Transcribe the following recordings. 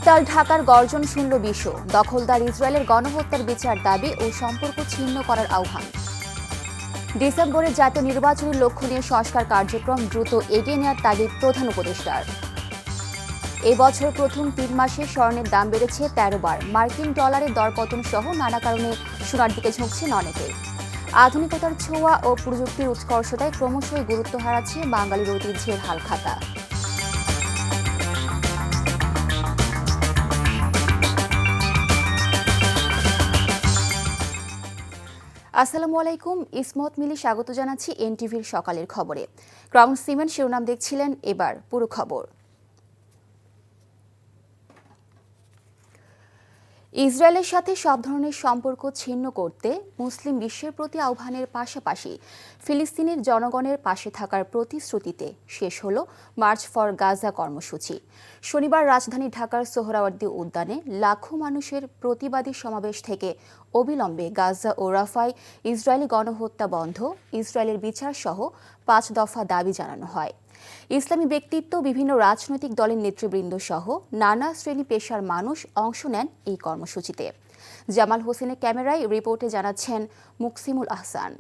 উত্তাল ঢাকার গর্জন শুনল বিশ্ব। দখলদার ইসরায়েলের গণহত্যার বিচার দাবি ও সম্পর্ক ছিন্ন করার আহ্বান। ডিসেম্বরে জাতীয় নির্বাচনের লক্ষ্য নিয়ে সংস্কার কার্যক্রম দ্রুত এগিয়ে নেওয়ার তাগিদ প্রধান উপদেষ্টার। এবছর প্রথম 3 মাসে স্বর্ণের দাম বেড়েছে 13 বার। মার্কিন ডলারের দরপতন সহ নানা কারণে সোনার দিকে ঝুঁকছেন অনেকে। আধুনিকতার ছোঁয়া ও প্রযুক্তির উৎকর্ষতায় ক্রমশই গুরুত্ব হারাচ্ছে বাঙালির ঐতিহ্যের হালখাতা। আসসালামু আলাইকুম, ইসমত মিলি স্বাগত জানাচ্ছি এনটিভির সকালের খবরে। ক্রাউন সিমেন্ট শিরোনাম দেখছিলেন, এবার পুরো খবর। ইসরায়েলের সাথে সব ধরনের সম্পর্ক ছিন্ন করতে মুসলিম বিশ্বের প্রতি আহ্বানের পাশাপাশি ফিলিস্তিনের জনগণের পাশে থাকার প্রতিশ্রুতিতে শেষ হল মার্চ ফর গাজা কর্মসূচি। শনিবার রাজধানী ঢাকার সোহরাওয়ার্দী উদ্যানে লাখো মানুষের প্রতিবাদী সমাবেশ থেকে অবিলম্বে গাজা ও রাফায় ইসরায়েলি গণহত্যা বন্ধ, ইসরায়েলের বিচার সহ 5 দফা দাবি জানানো হয়। ইসলামী ব্যক্তিত্ব, বিভিন্ন রাজনৈতিক দলের নেতৃবৃন্দ সহ নানা শ্রেণী পেশার মানুষ অংশ নেন এই কর্মসূচিতে। জামাল হোসেনের ক্যামেরায় রিপোর্টে জানাচ্ছেন মুকসিমুল আহসান।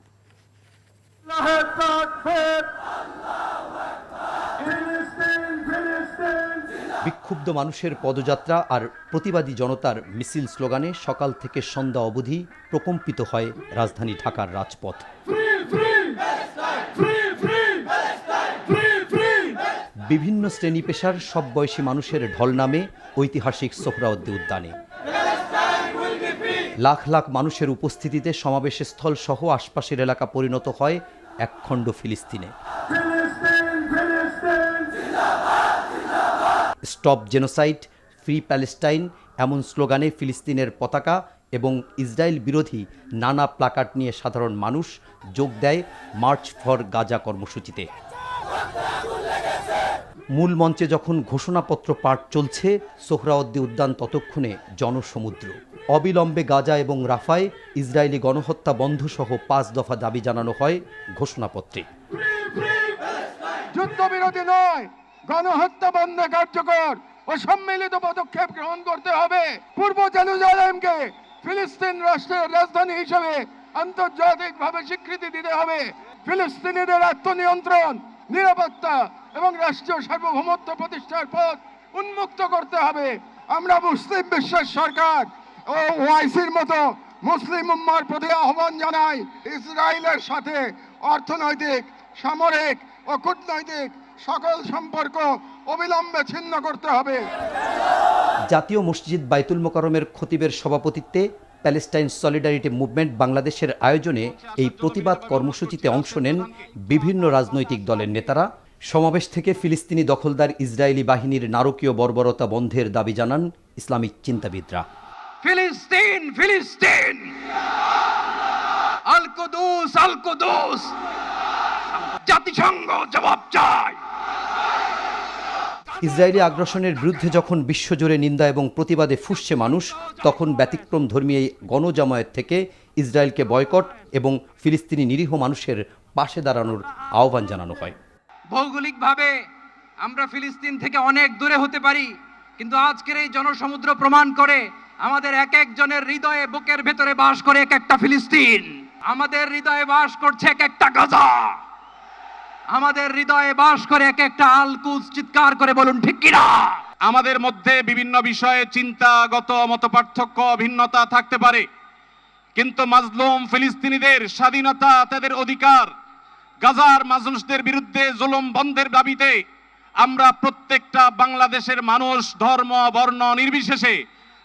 বিক্ষুব্ধ মানুষের পদযাত্রা আর প্রতিবাদী জনতার মিছিল স্লোগানে সকাল থেকে সন্ধ্যা অবধি প্রকম্পিত হয় রাজধানী ঢাকার রাজপথ। বিভিন্ন শ্রেণী পেশার সব বয়সী মানুষের ঢল নামে ঐতিহাসিক সোহরাওয়ার্দী উদ্যানে। লাখ লাখ মানুষের উপস্থিতিতে সমাবেশস্থল সহ আশপাশের এলাকা পরিণত হয় একখণ্ড ফিলিস্তিনে। স্টপ জেনোসাইড, ফ্রি প্যালেস্টাইন এমন স্লোগানে ফিলিস্তিনের পতাকা এবং ইসরায়েল বিরোধী নানা প্লাকার্ড নিয়ে সাধারণ মানুষ যোগ দেয় মার্চ ফর গাজা কর্মসূচিতে। মূল মঞ্চে যখন ঘোষণাপত্র পাঠ চলছে, সোহরাওয়ার্দী উদ্যান ততক্ষণে জনসমুদ্র। অবিলম্বে গাজা এবং রাফায় ইসরায়েলি গণহত্যা বন্ধ সহ 5 দফা দাবি জানানো হয় ঘোষণাপত্রে। যুদ্ধবিরতি নয়, গণহত্যা বন্ধ কার্যকর ও সম্মিলিত পদক্ষেপ গ্রহণ করতে হবে। পূর্ব জেরুজালেমকে ফিলিস্তিন রাষ্ট্রের রাজধানী হিসেবে আন্তর্জাতিকভাবে স্বীকৃতি দিতে হবে। ফিলিস্তিনিদের আত্মনিয়ন্ত্রণ, নিরাপত্তা এবং রাষ্ট্রীয় সার্বভৌমত্ব প্রতিষ্ঠার পথ উন্মুক্ত করতে হবে। আমরা মুসলিম বিশ্বের সরকার ও ওআইসির মতো মুসলিম উম্মার প্রতি আহ্বান জানাই, ইসরায়েলের সাথে অর্থনৈতিক, সামরিক ও কূটনৈতিক সকল সম্পর্ক অবিলম্বে ছিন্ন করতে হবে। জাতীয় মসজিদ বাইতুল মোকাররমের খতিবের সভাপতিত্বে প্যালেস্টাইন সলিডারিটি মুভমেন্ট বাংলাদেশের আয়োজনে এই প্রতিবাদ কর্মসূচিতে অংশ নেন বিভিন্ন রাজনৈতিক দলের নেতারা। সমাবেশ থেকে ফিলিস্তিনি দখলদার ইসরায়েলি বাহিনীর নারকীয় বর্বরতা বন্ধের দাবি জানান ইসলামিক চিন্তাবিদরা। ফিলিস্তিন, ফিলিস্তিন, আল কুদুস, আল কুদুস, জাতিসংঘ জবাব চায়। ইসরায়েলি আগ্রাসনের বিরুদ্ধে যখন বিশ্বজুড়ে নিন্দা এবং প্রতিবাদে ফুঁসছে মানুষ, তখন ব্যতিক্রম ধর্মী এই গণজামায়াত থেকে ইসরায়েলকে বয়কট এবং ফিলিস্তিনি নিরীহ মানুষের পাশে দাঁড়ানোর আহ্বান জানানো হয়। ভৌগোলিকভাবে আমরা ফিলিস্তিন থেকে অনেক দূরে হতে পারি, কিন্তু আজকের এই জনসমুদ্র প্রমাণ করে আমাদের এক একজনের হৃদয়ে, বুকের ভেতরে বাস করে এক একটা ফিলিস্তিন। আমাদের হৃদয়ে বাস করছে এক একটা গাজা। আমাদের হৃদয়ে বাস করে এক একটা আল কুদস। চিৎকার করে বলুন ঠিক কিনা? আমাদের মধ্যে বিভিন্ন বিষয়ে চিন্তাগত মতপার্থক্য, ভিন্নতা থাকতে পারে, কিন্তু মাজলুম ফিলিস্তিনিদের স্বাধীনতা, তাদের অধিকার, গাজার মানুষদের বিরুদ্ধে জুলুম বন্ধের দাবিতে আমরা প্রত্যেকটা বাংলাদেশের মানুষ, ধর্ম, বর্ণ নির্বিশেষে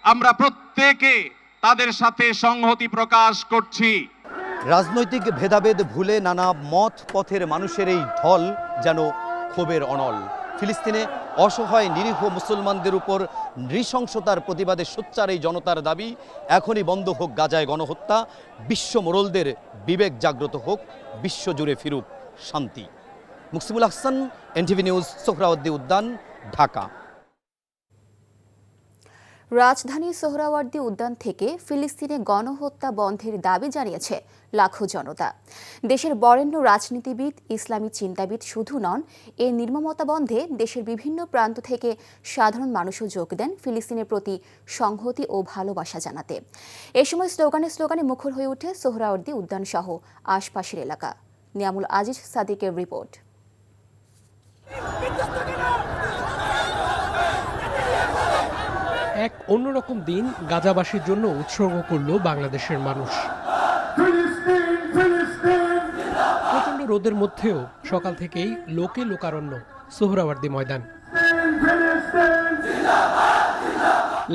আমরা প্রত্যেকে তাদের সাথে সংহতি প্রকাশ করছি। রাজনৈতিক ভেদাভেদ ভুলে নানা মত পথের মানুষের এই ঢল যেন ক্ষোভের অনল। ফিলিস্তিনে অসহায় নিরীহ মুসলমানদের উপর নৃশংসতার প্রতিবাদে সোচ্চার এই জনতার দাবি, এখনই বন্ধ হোক গাজায় গণহত্যা, বিশ্ব মোড়লদের বিবেক জাগ্রত হোক, বিশ্বজুড়ে ফিরুক শান্তি। মুকসিমুল আহসান, এনটিভি নিউজ, সোহরাওয়ার্দী উদ্যান, ঢাকা। রাজধানী সোহরাওয়ার্দী উদ্যান থেকে ফিলিস্তিনে গণহত্যা বন্ধের দাবি জানিয়েছে লাখো জনতা। দেশের বরেণ্য রাজনীতিবিদ, ইসলামী চিন্তাবিদ শুধু নন, এই নির্মমতা বন্ধে দেশের বিভিন্ন প্রান্ত থেকে সাধারণ মানুষও যোগ দেন ফিলিস্তিনের প্রতি সংহতি ও ভালোবাসা জানাতে। এ সময় স্লোগানে মুখর হয়ে ওঠে সোহরাওয়ার্দী উদ্যান সহ আশপাশের এলাকা। নিয়ামুল আজিজ সাদিকের রিপোর্ট। এক অন্যরকম দিন গাজাবাসীর জন্য উৎসর্গ করল বাংলাদেশের মানুষ। প্রচণ্ড রোদের মধ্যেও সকাল থেকেই লোকে লোকারণ্য সোহরাওয়ার্দী ময়দান।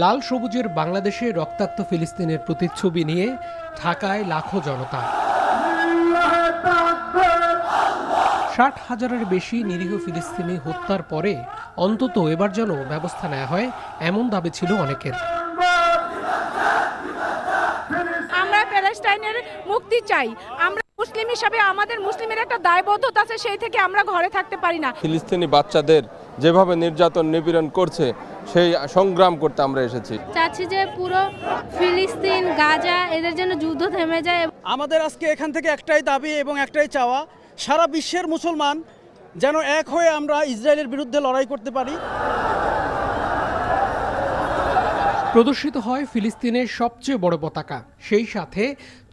লাল সবুজের বাংলাদেশে রক্তাক্ত ফিলিস্তিনের প্রতিচ্ছবি নিয়ে ঢাকায় লাখো জনতা। 60,000-এর বেশি নিরীহ ফিলিস্তিনি হত্যার পরে অন্তত এবার যেন ব্যবস্থা নেওয়া হয়, এমন দাবি ছিল অনেকের। আমরা প্যালেস্টাইনের মুক্তি চাই। আমরা মুসলিম হিসাবে আমাদের মুসলিমের একটা দায়বদ্ধতা আছে, সেই থেকে আমরা ঘরে থাকতে পারি না। ফিলিস্তিনি বাচ্চাদের যেভাবে নির্যাতন নিপীড়ন করছে, সেই সংগ্রাম করতে আমরা এসেছি। চাচ্ছি যে পুরো ফিলিস্তিন, গাজা এদের জন্য যুদ্ধ থেমে যায়। আমাদের আজকে এখান থেকে একটাই দাবি এবং একটাই চাওয়া, সারা বিশ্বের মুসলমান যেন এক হয়ে আমরা ইসরায়েলের বিরুদ্ধে লড়াই করতে পারি। প্রদর্শিত হয় ফিলিস্তিনের সবচেয়ে বড় পতাকা, সেই সাথে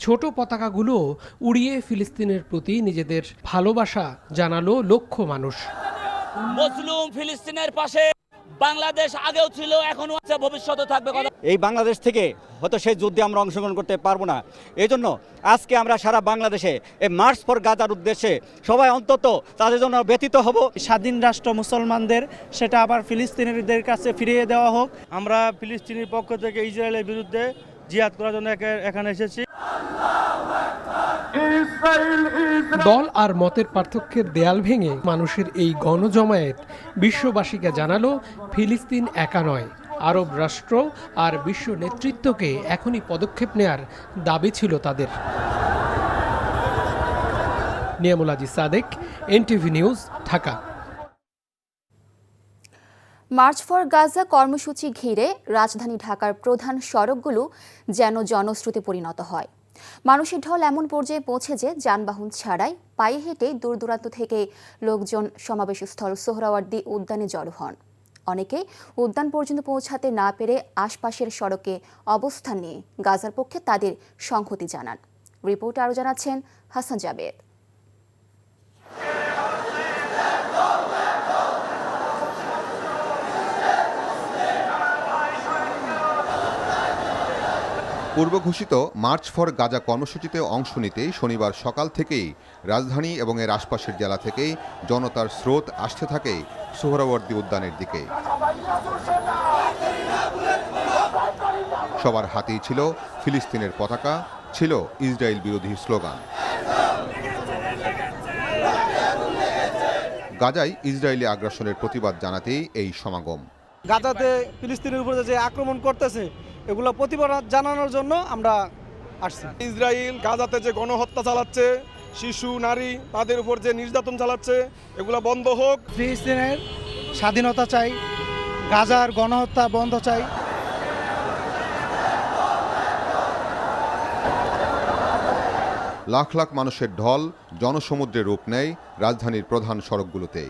ছোট পতাকাগুলো উড়িয়ে ফিলিস্তিনের প্রতি নিজেদের ভালোবাসা জানালো লক্ষ মানুষ। মজলুম ফিলিস্তিনের পাশে বাংলাদেশ আগেও ছিল, এখনো আছে, ভবিষ্যতে থাকবে। এই বাংলাদেশ থেকে হয়তো সেই যুদ্ধে আমরা অংশগ্রহণ করতে পারবো না, এই জন্য আজকে আমরা সারা বাংলাদেশে এই মার্চ ফর গাজার উদ্দেশ্যে সবাই অন্তত তাদের জন্য ব্যতীত হব। স্বাধীন রাষ্ট্র মুসলমানদের সেটা আবার ফিলিস্তিনিদের কাছে ফিরিয়ে দেওয়া হোক। আমরা ফিলিস্তিনের পক্ষ থেকে ইসরায়েলের বিরুদ্ধে জিহাদ করার জন্য এখানে এসেছি। দল আর মতের পার্থক্যের দেয়াল ভেঙে মানুষের এই গণজমায়েত বিশ্ববাসীকে জানালো ফিলিস্তিন একা নয়। আরব রাষ্ট্র আর বিশ্ব নেতৃত্বকে এখনই পদক্ষেপ নেয়ার দাবি ছিল তাদের। Niamul Aziz Sadek, NTV news, Dhaka. March for Gaza কর্মসূচি ঘিরে রাজধানী ঢাকার প্রধান সড়কগুলো যেন জনস্রোতে পরিণত হয়। মানুষের ঢল এমন পর্যায়ে পৌঁছে যে যানবাহন ছাড়াই পায়ে হেঁটে দূর দূরান্ত থেকে লোকজন সমাবেশস্থল সোহরাওয়ার্দী উদ্যানে জড়ো হন। অনেকে উদ্যান পর্যন্ত পৌঁছাতে না পেরে আশপাশের সড়কে অবস্থান নিয়ে গাজার পক্ষে তাদের সংহতি জানান। রিপোর্টে আরও জানাচ্ছেন হাসান জাবেদ। পূর্ব ঘোষিত মার্চ ফর গাজা কর্মসূচিতে অংশ নিতে শনিবার সকাল থেকেই রাজধানী এবং এর আশপাশের জেলা থেকেই জনতার স্রোত আসতে থাকে সোহরাওয়ার্দী উদ্যানের দিকে। সবার হাতেই ছিল ফিলিস্তিনের পতাকা, ছিল ইসরায়েল বিরোধী স্লোগান। গাজায় ইসরায়েলি আগ্রাসনের প্রতিবাদ জানাতেই এই সমাগম। গাজাতে ফিলিস্তিনের উপরে যে আক্রমণ করতেছে, এগুলো প্রতিবাদ জানানোর জন্য আমরা আসছি। ইসরায়েল গাজাতে যে গণহত্যা চালাচ্ছে, শিশু নারী তাদের উপর যে নির্যাতন চালাচ্ছে, এগুলো বন্ধ হোক। ফিলিস্তিনের স্বাধীনতা চাই, গাজার গণহত্যা বন্ধ চাই। লাখ লাখ মানুষের ঢল জনসমুদ্রে রূপ নেয় রাজধানীর প্রধান সড়কগুলোতে।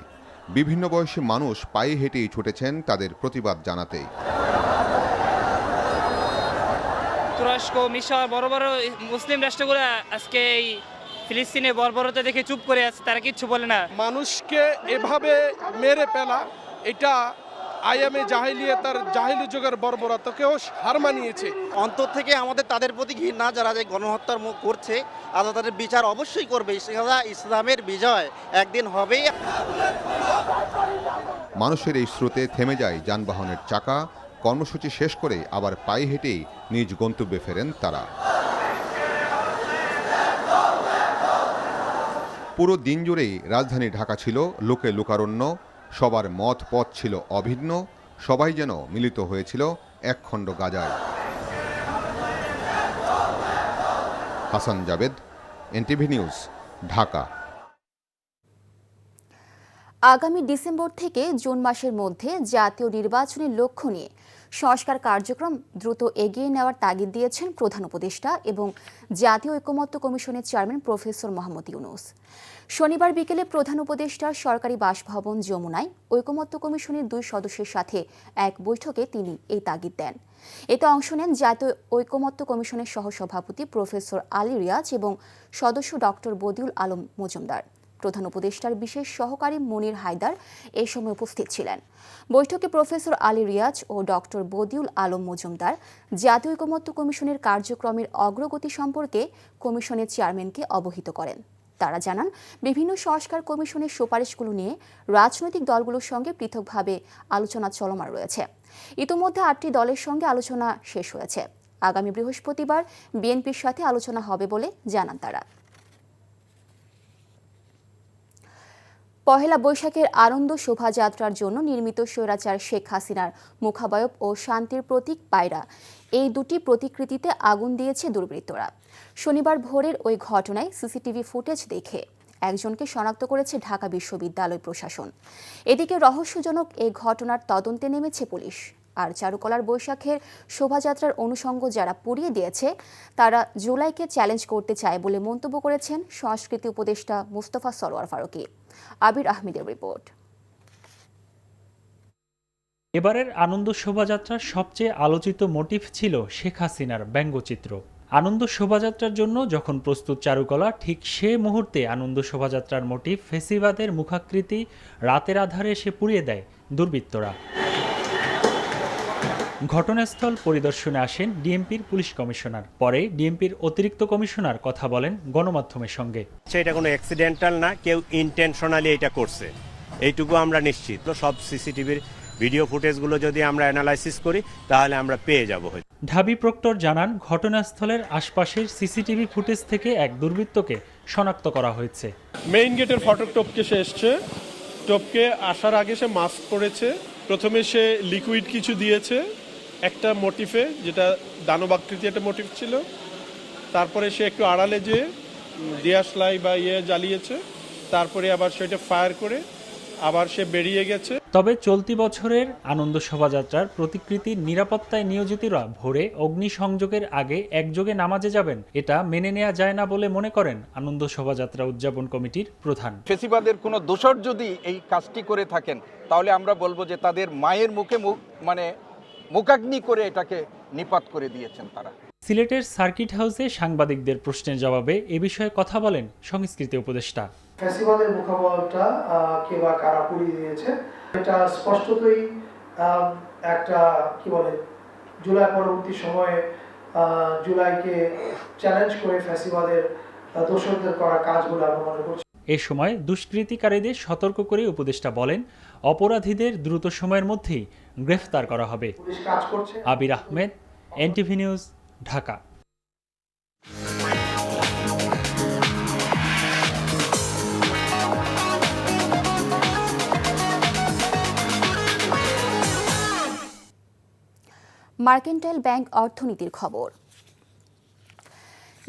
বিভিন্ন বয়সী মানুষ পায়ে হেঁটেই ছুটেছেন তাদের প্রতিবাদ জানাতে। তুরস্ক, মিশর, বড় বড় মুসলিম রাষ্ট্রগুলো আজকে এই ফিলিস্তিনে বর্বরতা দেখে চুপ করে আছে, তারা কিচ্ছু বলে না। মানুষকে এভাবে মেরে ফেলা, এটা আইএমএ জাহিলিয়াতের জাহিলি যুগের বর্বরতাকেও হার মানিয়েছে। অন্তর থেকে আমাদের তাদের প্রতি ঘৃণা, যারা যে গণহত্যার মুখ করছে, আল্লাহ তাদের বিচার অবশ্যই করবে। ইসলামের বিজয় একদিন হবেই। মানুষের এই স্রোতে থেমে যায় যানবাহনের চাকা। কর্মসূচি শেষ করে আবার পায়ে হেঁটেই নিজ গন্তব্যে ফেরেন তারা। পুরো দিন জুড়েই রাজধানী ঢাকা ছিল লোকে লোকারণ্য। সবার মত পথ ছিল অভিন্ন, সবাই যেন মিলিত হয়েছিল একখণ্ড গাজায়। Hasan Jabed, NTV news, Dhaka. আগামী ডিসেম্বর থেকে জুন মাসের মধ্যে জাতীয় নির্বাচনের লক্ষ্য নিয়ে সংস্কার কার্যক্রম দ্রুত এগিয়ে নেওয়ার তাগিদ দিয়েছেন প্রধান উপদেষ্টা এবং জাতীয় ঐকমত্য কমিশনের চেয়ারম্যান প্রফেসর মোহাম্মদ ইউনূস। শনিবার বিকেলে প্রধান উপদেষ্টার সরকারি বাসভবন যমুনায় ঐকমত্য কমিশনের 2 সদস্যের সাথে এক বৈঠকে তিনি এই তাগিদ দেন। এতে অংশ নেন জাতীয় ঐকমত্য কমিশনের সহসভাপতি প্রফেসর আলী রিয়াজ এবং সদস্য ডক্টর বদিউল আলম মজুমদার। প্রধান উপদেষ্টার বিশেষ সহকারী মনির হায়দার এই সময় উপস্থিত ছিলেন। বৈঠকে প্রফেসর আলী রিয়াজ ও ডক্টর বদিউল আলম মজুমদার জাতীয় ঐকমত্য কমিশনের কার্যক্রমের অগ্রগতি সম্পর্কে কমিশনের চেয়ারম্যানকে অবহিত করেন। তারা জানান, বিভিন্ন সংস্কার কমিশনের সুপারিশগুলো নিয়ে রাজনৈতিক দলগুলোর সঙ্গে পৃথকভাবে আলোচনা চলমান রয়েছে। ইতিমধ্যে 8টি দলের সঙ্গে আলোচনা শেষ হয়েছে। আগামী বৃহস্পতিবার বিএনপির সাথে আলোচনা হবে বলে জানান তারা। পহেলা বৈশাখের আনন্দ শোভাযাত্রার জন্য নির্মিত স্বৈরাচার শেখ হাসিনার মুখাবয়ব ও শান্তির প্রতীক পায়রা, এই দুটি প্রতিকৃতিতে আগুন দিয়েছে দুর্বৃত্তরা। শনিবার ভোরের ওই ঘটনায় সিসিটিভি ফুটেজ দেখে একজনকে শনাক্ত করেছে ঢাকা বিশ্ববিদ্যালয় প্রশাসন। এদিকে রহস্যজনক এই ঘটনার তদন্তে নেমেছে পুলিশ। আর চারুকলার বৈশাখের শোভাযাত্রার অনুষঙ্গ যারা পুড়িয়ে দিয়েছে তারা জুলাইকে চ্যালেঞ্জ করতে চায় বলে মন্তব্য করেছেন সংস্কৃতি উপদেষ্টা মুস্তফা সরোয়ার ফারুকী। আবির আহমেদের রিপোর্ট। এবারের আনন্দ শোভাযাত্রার সবচেয়ে আলোচিত মোটিভ ছিল শেখ হাসিনার ব্যঙ্গচিত্র। আনন্দ শোভাযাত্রার জন্য যখন প্রস্তুত চারুকলা, ঠিক সে মুহূর্তে আনন্দ শোভাযাত্রার মোটিভ ফেসিবাদের মুখাকৃতি রাতের আধারে এসে পুড়িয়ে দেয় দুর্বৃত্তরা। ঘটনাস্থল পরিদর্শনে আসেন ডিএমপির পুলিশ কমিশনার। পরে ডিএমপির অতিরিক্ত কমিশনার কথা বলেন গণমাধ্যমের সঙ্গে। এটা কোনো অ্যাক্সিডেন্টাল না, কেউ ইন্টেনশনালি এটা করছে, এইটুকু আমরা নিশ্চিত। সব সিসিটিভির ভিডিও ফুটেজগুলো যদি আমরা অ্যানালাইসিস করি তাহলে আমরা পেয়ে যাব। ঢাবি প্রক্টর জানান, ঘটনাস্থলের আশপাশের সিসিটিভি ফুটেজ থেকে এক দুর্বৃত্তকে শনাক্ত করা হয়েছে। মেইন গেটের ফটক টপকে সে এসছে, টপকে আসার আগে সে মাস্ক পরেছে। প্রথমে সে লিকুইড কিছু দিয়েছে একটা মোটিফে, যেটা দানবাকৃতি একটা মোটিভ ছিল। তারপরে সে একটু আড়ালে যেয়ে দিয়াশলাই বা জ্বালিয়েছে। তারপরে আবার সেটা ফায়ার করে আবার সে বেরিয়ে গেছে। তবে চলতি বছরের আনন্দ শোভাযাত্রার প্রতিকৃতির নিরাপত্তায় নিয়োজিতরা ভোরে অগ্নিসংযোগের আগে একযোগে নামাজে যাবেন, এটা মেনে নেওয়া যায় না বলে মনে করেন আনন্দ শোভাযাত্রা উদযাপন কমিটির প্রধান। ফেসিবাদের কোনো দোষর যদি এই কাজটি করে থাকেন তাহলে আমরা বলবো যে তাদের মায়ের মুখে মুখাগ্নি করে এটাকে নিপাত করে দিয়েছেন তারা। সিলেটের সার্কিট হাউসে সাংবাদিকদের প্রশ্নের জবাবে এ বিষয়ে কথা বলেন সংস্কৃতি উপদেষ্টা। ফেসিবাদের মুখাবয়বটা কে বা কারা পুড়িয়ে দিয়েছে, এটা স্পষ্টতই একটা জুলাই পরবর্তী সময়ে জুলাইকে চ্যালেঞ্জ করে ফেসিবাদের দোষরদের করা কাজগুলো আমরা মনে করছি। এ সময় দুষ্কৃতিকারীদের সতর্ক করে উপদেষ্টা বলেন, অপরাধীদের দ্রুত সময়ের মধ্যেই গ্রেফতার করা হবে। Abir Ahmed, NTV news, Dhaka. Mercantile bank অর্থনীতির খবর।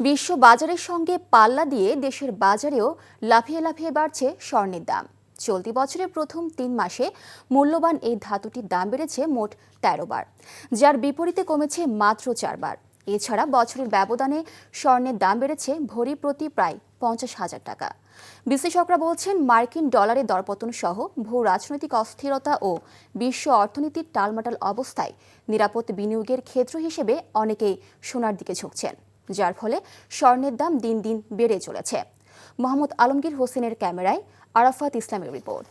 বিশ্ব বাজারের সঙ্গে পাল্লা দিয়ে দেশের বাজারেও লাফিয়ে লাফিয়ে বাড়ছে স্বর্ণের দাম। চলতি বছরের প্রথম 3 মাসে মূল্যবান এই ধাতুটির দাম বেড়েছে মোট 13 বার, যার বিপরীতে কমেছে মাত্র 4 বার। এছাড়া বছরের ব্যবধানে স্বর্ণের দাম বেড়েছে ভরি প্রতি প্রায় 50,000 টাকা। বিশ্লেষকরা বলছেন, মার্কিন ডলারের দরপতন সহ ভূ রাজনৈতিক অস্থিরতা ও বিশ্ব অর্থনীতির টালমাটাল অবস্থায় নিরাপদ বিনিয়োগের ক্ষেত্র হিসেবে অনেকেই সোনার দিকে ঝুঁকছেন, যার ফলে স্বর্ণের দাম দিন দিন বেড়ে চলেছে। মোহাম্মদ আলমগীর হোসেনের ক্যামেরায় আরাফাত ইসলামের রিপোর্ট।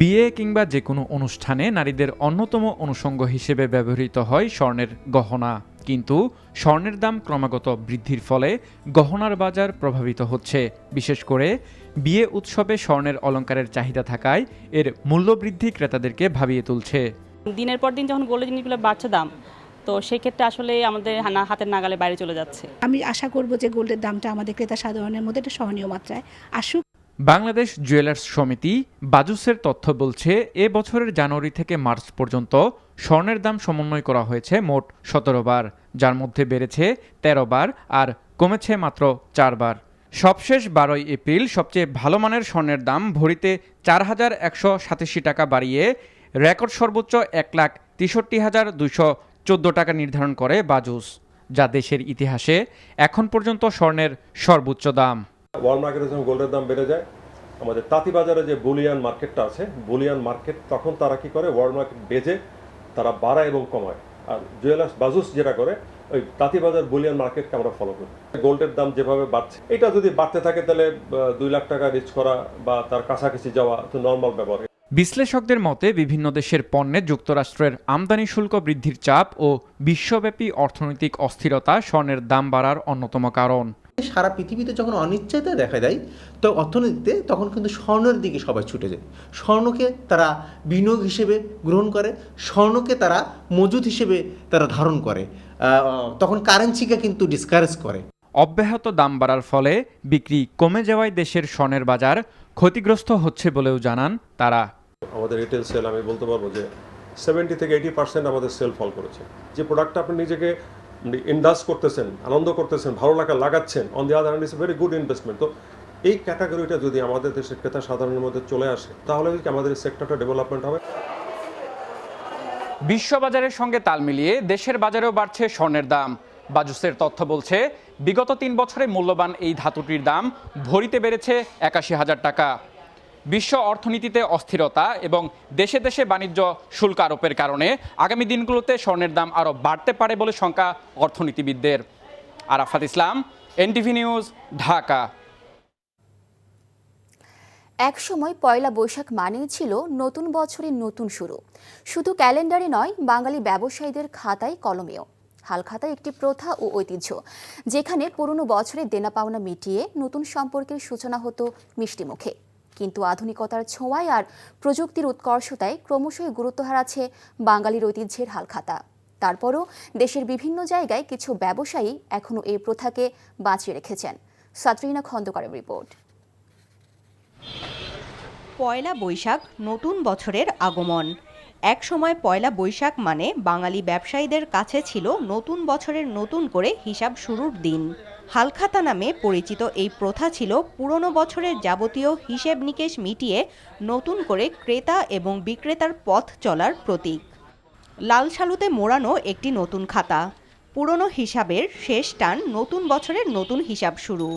বিয়ে কিংবা যে কোনো অনুষ্ঠানে নারীদের অন্যতম অনুষঙ্গ হিসেবে ব্যবহৃত হয় স্বর্ণের গহনা, কিন্তু স্বর্ণের দাম ক্রমাগত বৃদ্ধির ফলে গহনার বাজার প্রভাবিত হচ্ছে। বিশেষ করে বিয়ে উৎসবে স্বর্ণের অলংকারের চাহিদা থাকায় এর মূল্যবৃদ্ধি ক্রেতাদেরকে ভাবিয়ে তুলছে। দিনের পর দিন যখন গোল্ডের জিনিসগুলো বাড়ছে দাম, তো সেক্ষেত্রে আসলে আমাদের হাতের নাগালে বাইরে চলে যাচ্ছে। আমি আশা করব যে গোল্ডের দামটা আমাদের ক্রেতা সাধারণের মধ্যে একটা সহনীয় মাত্রায় আসুক। বাংলাদেশ জুয়েলার্স সমিতি বাজুসের তথ্য বলছে, এ বছরের জানুয়ারি থেকে মার্চ পর্যন্ত স্বর্ণের দাম সমন্বয় করা হয়েছে মোট 17 বার, যার মধ্যে বেড়েছে 13 বার আর কমেছে মাত্র 4 বার। সবশেষ 12 এপ্রিল সবচেয়ে ভালো মানের স্বর্ণের দাম ভরিতে 4,187 টাকা বাড়িয়ে রেকর্ড সর্বোচ্চ 1,63,214 টাকা নির্ধারণ করে বাজুস, যা দেশের ইতিহাসে এখন পর্যন্ত স্বর্ণের সর্বোচ্চ দাম। ওয়ার্ল্ড মার্কেটে যখন গোল্ডের দাম বেড়ে যায়, আমাদের তাঁতিবাজারে যে বুলিয়ান মার্কেটটা আছে, বুলিয়ান মার্কেট তখন তারা কি করে, ওয়ার্ল্ড মার্কেট বেজে তারা বাড়ায় এবং কমায়। আর জুয়েলার্স বাজুস যেটা করে, ওই তাঁতিবাজার বুলিয়ান মার্কেটকে আমরা ফলো করি। গোল্ডের দাম যেভাবে বাড়ছে, এটা যদি বাড়তে থাকে তাহলে 2 লাখ টাকা রিচ করা বা তার কাছাকাছি যাওয়া তো নর্মাল ব্যাপার। বিশ্লেষকদের মতে বিভিন্ন দেশের পণ্যে যুক্তরাষ্ট্রের আমদানি শুল্ক বৃদ্ধির চাপ ও বিশ্বব্যাপী অর্থনৈতিক অস্থিরতা স্বর্ণের দাম বাড়ার অন্যতম কারণ। সারা পৃথিবীতে যখন অনিশ্চয়তা দেখা দেয় তো অর্থনীতিতে, তখন কিন্তু স্বর্ণের দিকে সবাই ছুটে যায়। স্বর্ণকে তারা বিনিয়োগ হিসেবে গ্রহণ করে, স্বর্ণকে তারা মজুদ হিসেবে তারা ধারণ করে, তখন কারেন্সিকে কিন্তু ডিসকারেজ করে। অব্যাহত দাম বাড়ার ফলে বিক্রি কমে যাওয়ায় দেশের স্বর্ণের বাজার ক্ষতিগ্রস্ত হচ্ছে বলেও জানান তারা। আমাদের রিটেল সেল আমি বলতে পারবো যে 70 থেকে 80% আমাদের সেল ফল করেছে। যে প্রোডাক্টটা আপনি নিজেকে ইনভেস্ট করতেছেন, আনন্দ করতেছেন, ভালো লাগা লাগাচ্ছেন, on the other hand is very good investment. তো এই ক্যাটাগরিটা যদি আমাদের দেশের ক্রেতা সাধারণের মধ্যে চলে আসে, তাহলে আমাদের সেক্টরটা ডেভেলপমেন্ট হবে। বিশ্ববাজারের সঙ্গে তাল মিলিয়ে দেশের বাজারেও বাড়ছে স্বর্ণের দাম। বাজুসের তথ্য বলছে, বিগত 3 বছরে মূল্যবান এই ধাতুটির দাম ভরিতে বেড়েছে 81,000 টাকা। বিশ্ব অর্থনীতিতে অস্থিরতা এবং দেশে দেশে বাণিজ্য শুল্ক আরোপের কারণে আগামী দিনগুলোতে স্বর্ণের দাম আরও বাড়তে পারে বলে শঙ্কা অর্থনীতিবিদদের। আরাফাত ইসলাম, এনটিভি নিউজ, ঢাকা। একসময় পয়লা বৈশাখ মানেই ছিল নতুন বছরের নতুন শুরু। শুধু ক্যালেন্ডারে নয়, বাঙালি ব্যবসায়ীদের খাতায় কলমেও। হালখাতা একটি প্রথা ও ঐতিহ্য, যেখানে পুরনো বছরের দেনা পাওনা মিটিয়ে নতুন সম্পর্কের সূচনা হতো মিষ্টি মুখে। কিন্তু আধুনিকতার ছোঁয়ায় আর প্রযুক্তির উৎকর্ষতায় ক্রমশই গুরুত্ব হারাচ্ছে বাঙালির ঐতিহ্যের হালখাতা। তারপরও দেশের বিভিন্ন জায়গায় কিছু ব্যবসায়ী এখনও এই প্রথাকে বাঁচিয়ে রেখেছেন। সাতরিনা খন্দকারের রিপোর্ট। পয়লা বৈশাখ নতুন বছরের আগমন। এক সময় পয়লা বৈশাখ মানে বাঙালি ব্যবসায়ীদের কাছে ছিল নতুন বছরের নতুন করে হিসাব শুরুর দিন। হালখাতা নামে পরিচিত এই প্রথা ছিল পুরনো বছরের যাবতীয় হিসেব নিকেশ মিটিয়ে নতুন করে ক্রেতা এবং বিক্রেতার পথ চলার প্রতীক। লাল শালুতে মোড়ানো একটি নতুন খাতা, পুরনো হিসাবের শেষ টান, নতুন বছরের নতুন হিসাব শুরু।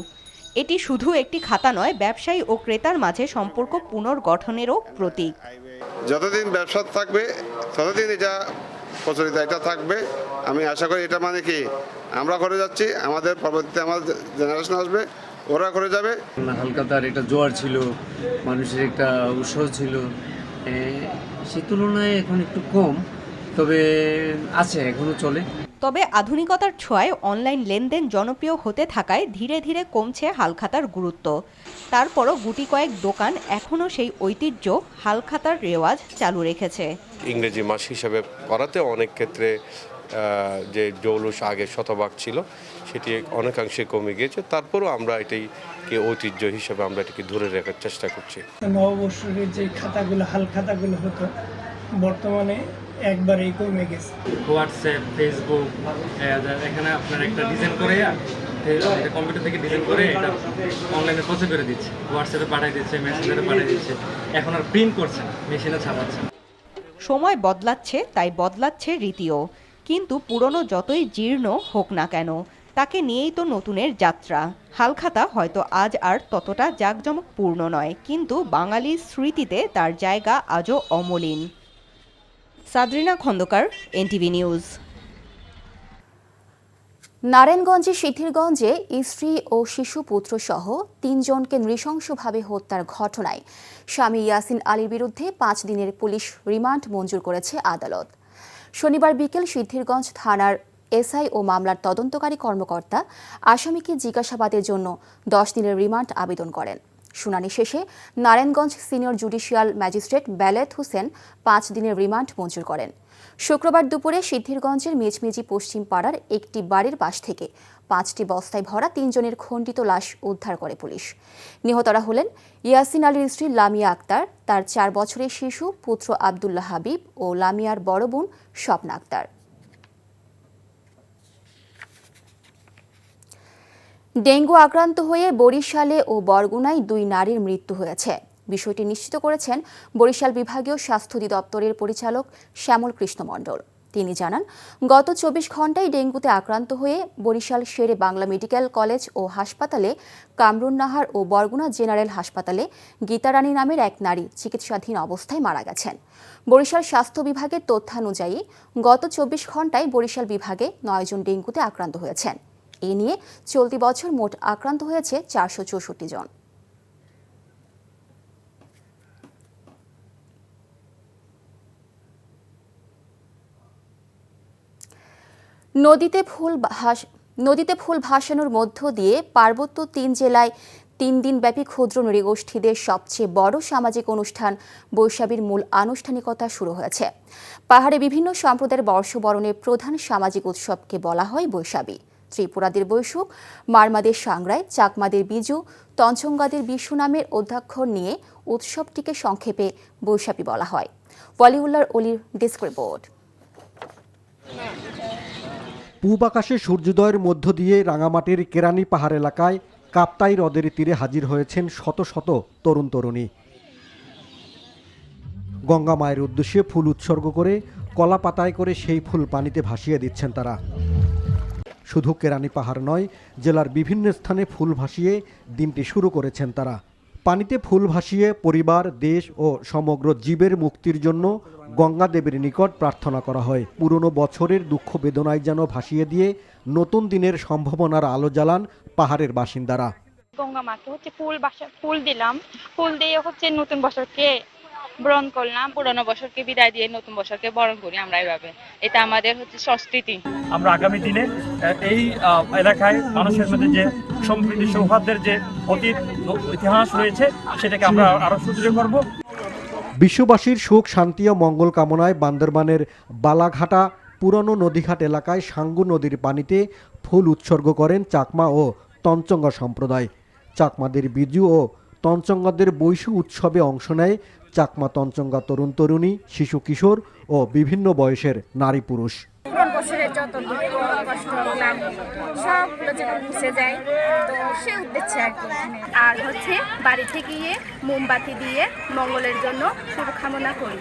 এটি শুধু একটি খাতা নয়, ব্যবসায়ী ও ক্রেতার মাঝে সম্পর্ক পুনর্গঠনেরও প্রতীক। যতদিন ব্যবসা থাকবে ততদিন এটা প্রচলিত, এটা থাকবে। আমি আশা করি এটা মানে কি, আমরা করে যাচ্ছি, আমাদের পরবর্তীতে আমাদের জেনারেশন আসবে, ওরা করে যাবে। হালখাতার একটা জোয়ার ছিল, মানুষের একটা উৎসাহ ছিল, সে তুলনায় এখন একটু কম, তবে আছে, এখনো চলে। তবে আধুনিকতার ছোঁয়ায় অনলাইন লেনদেন জনপ্রিয় হতে থাকায় ধীরে ধীরে কমছে হালখাতার গুরুত্ব। তারপরও গুটি কয়েক দোকান এখনও সেই ঐতিহ্য হালখাতার রেওয়াজ চালু রেখেছে। ইংরেজি মাস হিসাবে করাতে অনেক ক্ষেত্রে যে জৌলুস আগে শতভাগ ছিল সেটি অনেকাংশে কমে গিয়েছে। তারপরও আমরা এটাকে ঐতিহ্য হিসেবে আমরা এটাকে ধরে রাখার চেষ্টা করছি। নববর্ষের যে খাতাগুলো, হালখাতাগুলো হতো, বর্তমানে একবারেই কমে গেছে। হোয়াটসঅ্যাপ, ফেসবুক, এখানে আপনার একটা ডিজাইন করে কম্পিউটার থেকে ডিজাইন করে এটা অনলাইনে পৌঁছে করে দিচ্ছে, হোয়াটসঅ্যাপে পাঠিয়ে দিচ্ছে, মেসেঞ্জারে পাঠিয়ে দিচ্ছে। এখন আর প্রিন্ট করছে না, মেশিনে ছাপাচ্ছে। সময় বদলাচ্ছে, তাই বদলাচ্ছে রীতিও। কিন্তু পুরনো যতই জীর্ণ হোক না কেন, তাকে নিয়েই তো নতুনের যাত্রা। হালখাতা হয়তো আজ আর ততটা জাঁকজমকপূর্ণ নয়, কিন্তু বাঙালির স্মৃতিতে তার জায়গা আজও অমলিন। সাদরিনা খন্দকার, এনটিভি নিউজ। নারায়ণগঞ্জের সিদ্ধিরগঞ্জে স্ত্রী ও শিশু পুত্র সহ 3 জনকে নৃশংসভাবে হত্যার ঘটনায় স্বামী ইয়াসিন আলীর বিরুদ্ধে 5 দিনের পুলিশ রিমান্ড মঞ্জুর করেছে আদালত। শনিবার বিকেল সিদ্ধিরগঞ্জ থানার এসআই ও মামলার তদন্তকারী কর্মকর্তা আসামিকে জিজ্ঞাসাবাদের জন্য 10 দিনের রিমান্ড আবেদন করেন। শুনানি শেষে Narayanganj senior judicial magistrate Belayet Hossain 5 দিনের রিমান্ড মঞ্জুর করেন। শুক্রবার দুপুরে সিদ্ধিরগঞ্জের মেজমেজি পশ্চিম পাড়ার একটি বাড়ির পাশ থেকে 5টি বস্তায় ভরা 3 জনের খণ্ডিত লাশ উদ্ধার করে পুলিশ। নিহতরা হলেন ইয়াসিন আলীর স্ত্রী লামিয়া আক্তার, তার 4 বছরের শিশু পুত্র আব্দুল্লাহ হাবিব ও লামিয়ার বড় বোন স্বপ্না আক্তার। ডেঙ্গু আক্রান্ত হয়ে বরিশালে ও বরগুনায় 2 নারীর মৃত্যু হয়েছে। বিষয়টি নিশ্চিত করেছেন বরিশাল বিভাগীয় স্বাস্থ্য অধিদপ্তরের পরিচালক শ্যামল কৃষ্ণ মণ্ডল। তিনি জানান, গত 24 ঘন্টায় ডেঙ্গুতে আক্রান্ত হয়ে বরিশাল শেরে বাংলা মেডিকেল কলেজ ও হাসপাতালে, কামরুন নাহার ও বরগুনা জেনারেল হাসপাতালে গীতারানী নামের এক নারী চিকিৎসাধীন অবস্থায় মারা গেছেন। বরিশাল স্বাস্থ্য বিভাগের তথ্যানুযায়ী গত 24 ঘন্টায় বরিশাল বিভাগে 9 জন ডেঙ্গুতে আক্রান্ত হয়েছেন। এ নিয়ে চলতি বছর মোট আক্রান্ত হয়েছে 464 জন। নদীতে ফুল ভাসানোর মধ্য দিয়ে পার্বত্য 3 জেলায় 3 দিনব্যাপী ক্ষুদ্র নৃগোষ্ঠীদের সবচেয়ে বড় সামাজিক অনুষ্ঠান বৈশাখীর মূল আনুষ্ঠানিকতা শুরু হয়েছে। পাহাড়ে বিভিন্ন সম্প্রদায়ের বর্ষবরণের প্রধান সামাজিক উৎসবকে বলা হয় বৈশাখী। ত্রিপুরাদের বৈশুখ, মারমাদের সাংরায়, চাকমাদের বিজু, তঞ্চঙ্গাদের বিশু নামের অধ্যাক্ষর নিয়ে উৎসবটিকে সংক্ষেপে বৈশাখী বলা হয়। ওয়ালিউল্লাহর অলির ডেস্ক রিপোর্ট। পূব আকাশে সূর্যোদয়ের মধ্য দিয়ে রাঙামাটির কেরানি পাহাড় এলাকায় কাপ্তাই হ্রদের তীরে হাজির হয়েছেন শত শত তরুণ তরুণী। গঙ্গা মায়ের উদ্দেশ্যে ফুল উৎসর্গ করে কলা পাতায় করে সেই ফুল পানিতে ভাসিয়ে দিচ্ছেন তারা। শুধু কেরানি পাহাড় নয়, জেলার বিভিন্ন স্থানে ফুল ভাসিয়ে দিনটি শুরু করেছেন তারা। পানিতে ফুল ভাসিয়ে পরিবার, দেশ ও সমগ্র জীবের মুক্তির জন্য গঙ্গা দেবীর নিকট প্রার্থনা করা হয়। পুরনো বছরের দুঃখ বেদনায় যেন ভাসিয়ে দিয়ে নতুন দিনের সম্ভাবনার আলো জ্বালান পাহাড়ের বাসিন্দারা। গঙ্গা মাকে ফুল দিলাম, ফুল দিয়ে নতুন বছরকে বরণ করলাম, পুরনো বছরকে বিদায় দিয়ে নতুন বছরকে বরণ করি। আমরা এইভাবে, এটা আমাদের সংস্কৃতি। আমরা আগামী দিনে এই এলাকায় মানুষের মধ্যে যে সম্প্রীতি সৌহার্দ্যের যে অতীত ইতিহাস রয়েছে সেটাকে আমরা আরো সুদৃঢ় করব। বিশ্ববাসীর সুখ, শান্তি ও মঙ্গল কামনায় বান্দরবানের বালাঘাটা পুরনো নদীঘাট এলাকায় সাঙ্গু নদীর পানিতে ফুল উৎসর্গ করেন চাকমা ও তঞ্চঙ্গা সম্প্রদায়। চাকমাদের বিজু ও তঞ্চঙ্গাদের বৈশু উৎসবে অংশ নেয় চাকমা তঞ্চঙ্গা তরুণ তরুণী, শিশু কিশোর ও বিভিন্ন বয়সের নারী পুরুষ। বছরের যত দুঃখ কষ্ট সবগুলো যেন মুছে যায়, তো সে উদ্দেশ্যে আর বাড়িতে গিয়ে মোমবাতি দিয়ে মঙ্গলের জন্য শুভকামনা করি।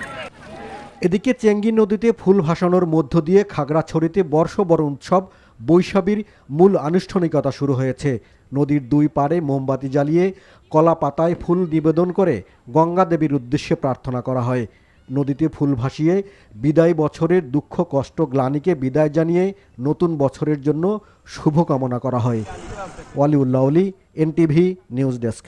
এদিকে চেঙ্গি নদীতে ফুল ভাসানোর মধ্য দিয়ে খাগড়াছড়িতে বর্ষবরণ উৎসব বৈশাখীর মূল আনুষ্ঠানিকতা শুরু হয়েছে। নদীর 2 পাড়ে মোমবাতি জ্বালিয়ে কলা পাতায় ফুল নিবেদন করে গঙ্গা দেবীর উদ্দেশ্যে প্রার্থনা করা হয়। নদীতে ফুল ভাসিয়ে বিদায় বছরের দুঃখ, কষ্ট, গ্লানিকে বিদায় জানিয়ে নতুন বছরের জন্য শুভকামনা করা হয়। Waliullah Oli, NTV news desk.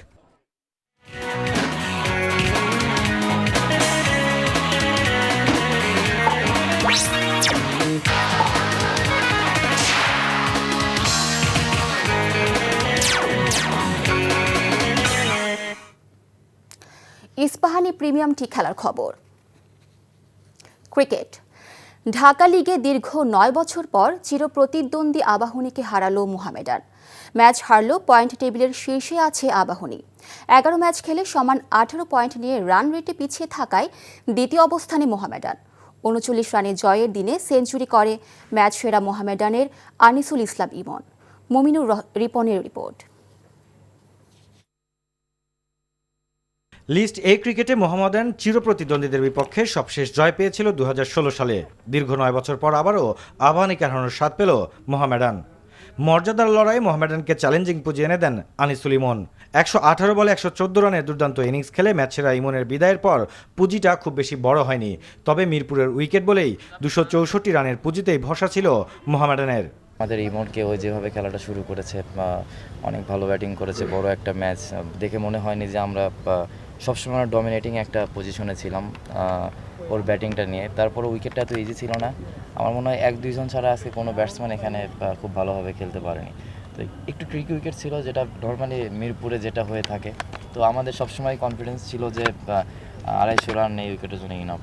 Ispahani premium tea খেলার খবর। ক্রিকেট। ঢাকা লিগে দীর্ঘ 9 বছর পর চিরপ্রতিদ্বন্দ্বী আবাহনীকে হারালো মোহামেডান। ম্যাচ হারলেও পয়েন্ট টেবিলের শীর্ষে আছে আবাহনী। 11 ম্যাচ খেলে সমান 18 পয়েন্ট নিয়ে রান রেটে পিছিয়ে থাকায় দ্বিতীয় অবস্থানে মোহামেডান। 39 রানে জয়ের দিনে সেঞ্চুরি করে ম্যাচ সেরা মোহামেডানের আনিসুল ইসলাম ইমন। মুমিনুর রিপনের রিপোর্ট। লিস্ট এ ক্রিকেটে মোহামেডান চিরপ্রতিদ্বন্দ্বীদের বিপক্ষে সবশেষ জয় পেয়েছিল 2016 সালে। দীর্ঘ 9 বছর পর আবারও আবাহনীকে হারানোর স্বাদ পেল মোহামেডান। মর্যাদার লড়াইয়ে মোহামেডানকে চ্যালেঞ্জিং পুঁজি এনে দেন আনিসুল ইমন। 118 বলে 114 রানের দুর্দান্ত ইনিংস খেলে ম্যাচ সেরা ইমনের বিদায়ের পর পুঁজিটা খুব বেশি বড় হয়নি। তবে মিরপুরের উইকেট বলেই 264 রানের পুঁজিতেই ভরসা ছিল মোহামেডানের। আমাদের ইমনকে ওই যেভাবে খেলাটা শুরু করেছে, অনেক ভালো ব্যাটিং করেছে, বড় একটা ম্যাচ দেখে মনে হয়নি যে আমরা সবসময় ডমিনেটিং একটা পজিশনে ছিলাম ওর ব্যাটিংটা নিয়ে। তারপরে উইকেটটা তো ইজি ছিল না। আমার মনে হয় 1-2 জন ছাড়া আজকে কোনো ব্যাটসম্যান এখানে খুব ভালোভাবে খেলতে পারেনি। তো একটু ট্রিকি উইকেট ছিল, যেটা নর্মালি মিরপুরে যেটা হয়ে থাকে। তো আমাদের সবসময় কনফিডেন্স ছিল যে 250 রান এই উইকেটের জন্য ইনাফ।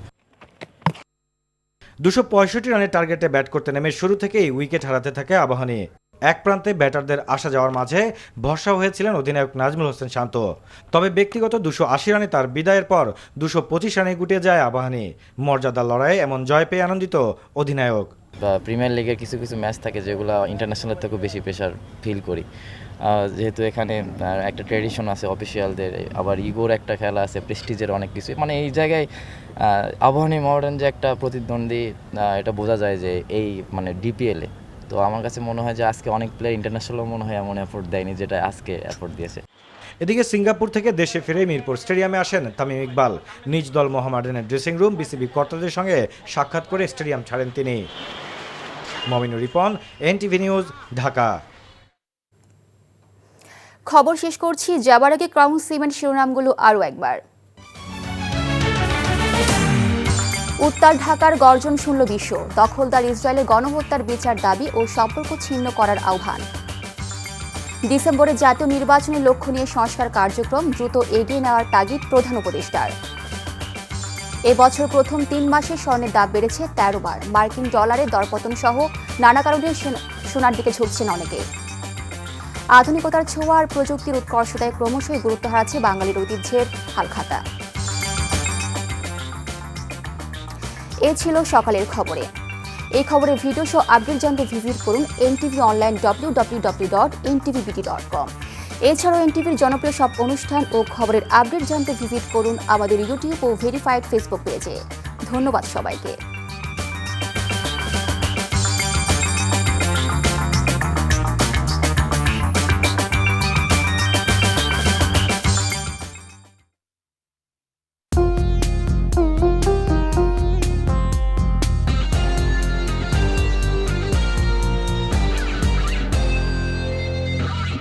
265 রানের টার্গেটে ব্যাট করতে নেমে শুরু থেকেই উইকেট হারাতে থাকে আবাহনী। এক প্রান্তে ব্যাটারদের আসা যাওয়ার মাঝে ভরসা হয়েছিলেন অধিনায়ক নাজমুল হোসেন শান্ত। তবে ব্যক্তিগত 280 রানে তার বিদায়ের পর 225 রানে গুটিয়ে যায় আবাহনী। মর্যাদার লড়াইয়ে এমন জয় পেয়ে আনন্দিত অধিনায়ক। প্রিমিয়ার লিগের কিছু কিছু ম্যাচ থাকে যেগুলো ইন্টারন্যাশনালের থেকেও বেশি প্রেশার ফিল করি, যেহেতু এখানে একটা ট্র্যাডিশন আছে অফিসিয়ালদের, আবার ইগোর একটা খেলা আছে, প্রেস্টিজের অনেক কিছু, মানে এই জায়গায় আবাহনী মডার্ন যে একটা প্রতিদ্বন্দ্বী এটা বোঝা যায় যে এই মানে ডিপিএলে। তো আমার কাছে মনে হয় যে আজকে অনেক প্লেয়ার ইন্টারন্যাশনালও মনে হয় এমন এফোর্ট দেয়নি যেটা আজকে এফোর্ট দিয়েছে। এদিকে সিঙ্গাপুর থেকে দেশে ফিরে মিরপুর স্টেডিয়ামে আসেন তামিম ইকবাল। নিজ দল মোহামেডানের ড্রেসিং রুম, বিসিবি কর্তাদের সঙ্গে সাক্ষাৎ করে স্টেডিয়াম ছাড়েন তিনি। Mominur Ripon, NTV news, Dhaka. খবর শেষ করছি, যাবার আগে ক্রাউন সিমেন্ট শিরোনামগুলো আরও একবার। উত্তর ঢাকার গর্জন শুনল বিশ্ব, দখলদার ইসরায়েলের গণহত্যার বিচার দাবি ও সম্পর্ক ছিন্ন করার আহ্বান। ডিসেম্বরে জাতীয় নির্বাচনের লক্ষ্য নিয়ে সংস্কার কার্যক্রম দ্রুত এগিয়ে নেওয়ার তাগিদ প্রধান উপদেষ্টার। এবছর প্রথম 3 মাসে স্বর্ণের দাম বেড়েছে 13 বার। মার্কিন ডলারের দরপতন সহ নানা কারণে সোনার দিকে ঝুঁকছেন অনেকে। আধুনিকতার ছোঁয়া আর প্রযুক্তির উৎকর্ষতায় ক্রমশই গুরুত্ব হারাচ্ছে বাঙালির ঐতিহ্যের হালখাতা। এ ছিল সকালের খবরে। এই খবরের ভিডিও সহ আপডেট জানতে ভিজিট করুন NTV অনলাইন www.ntvbt.com। এছাড়াও এনটিভির জনপ্রিয় সব অনুষ্ঠান ও খবরের আপডেট জানতে ভিজিট করুন আমাদের ইউটিউব ও ভেরিফাইড ফেসবুক পেজে। ধন্যবাদ সবাইকে।